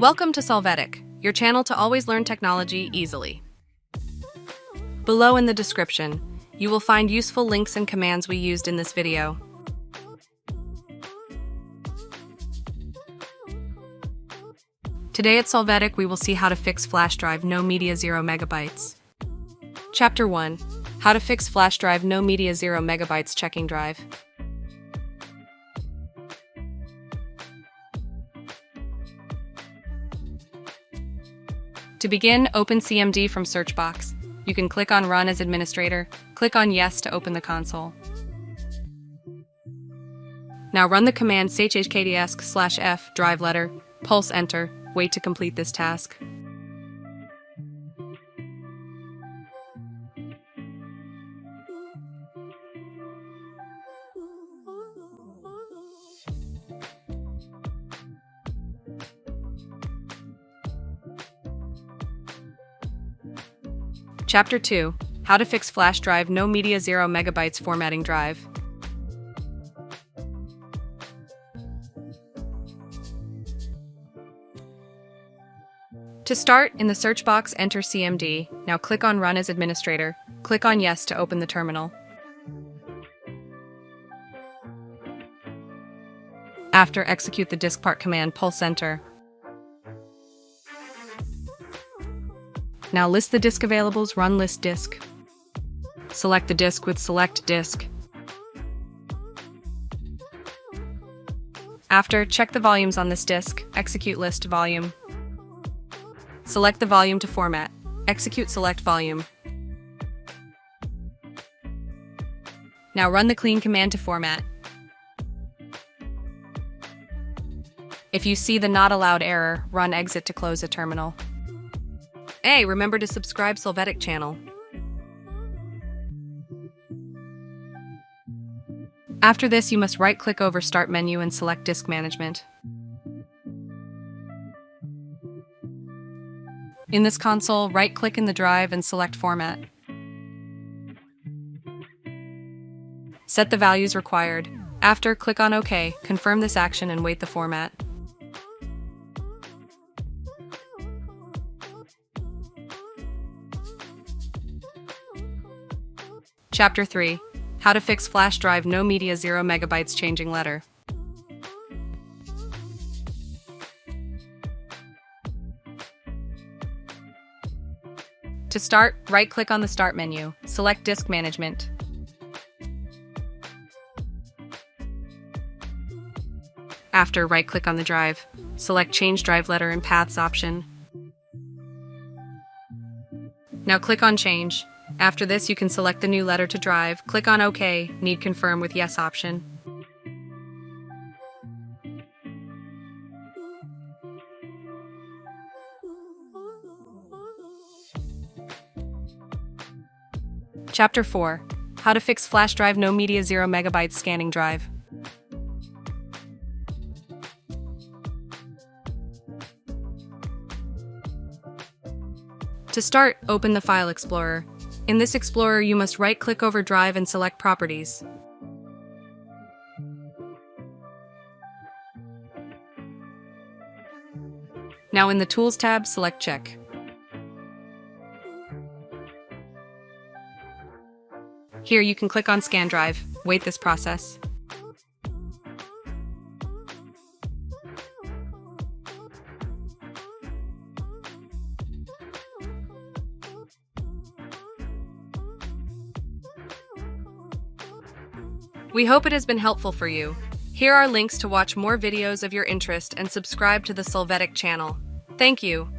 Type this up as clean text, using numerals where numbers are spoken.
Welcome to Solvetic, your channel to always learn technology easily. Below in the description, you will find useful links and commands we used in this video. Today at Solvetic, we will see how to fix flash drive no media 0 megabytes. Chapter 1. How to fix flash drive no media 0 megabytes checking drive. To begin, open CMD from search box. You can click on Run as administrator, click on Yes to open the console. Now run the command chhkdsk/f drive letter, pulse enter, wait to complete this task. Chapter 2. How to fix flash drive no media 0 megabytes formatting drive. To start, in the search box, enter CMD. Now click on Run as administrator. Click on Yes to open the terminal. After, execute the diskpart command, pulse enter. Now list the disk availables, run list disk. Select the disk with select disk. After, check the volumes on this disk, execute list volume. Select the volume to format, execute select volume. Now run the clean command to format. If you see the not allowed error, run exit to close a terminal. Hey, remember to subscribe Solvetic channel. After this, you must right-click over Start menu and select Disk Management. In this console, right-click in the drive and select Format. Set the values required. After, click on OK, confirm this action and wait the format. Chapter 3. How to fix flash drive no media 0 megabytes changing letter. To start, right-click on the Start menu, select Disk Management. After, right-click on the drive, select Change Drive Letter and Paths option. Now click on Change. After this, you can select the new letter to drive, click on OK, need confirm with Yes option. Chapter 4. How to fix flash drive no media 0 megabytes scanning drive. To start, open the File Explorer. In this Explorer, you must right-click over Drive and select Properties. Now in the Tools tab, select Check. Here you can click on Scan Drive. Wait this process. We hope it has been helpful for you. Here are links to watch more videos of your interest and subscribe to the Solvetic channel. Thank you.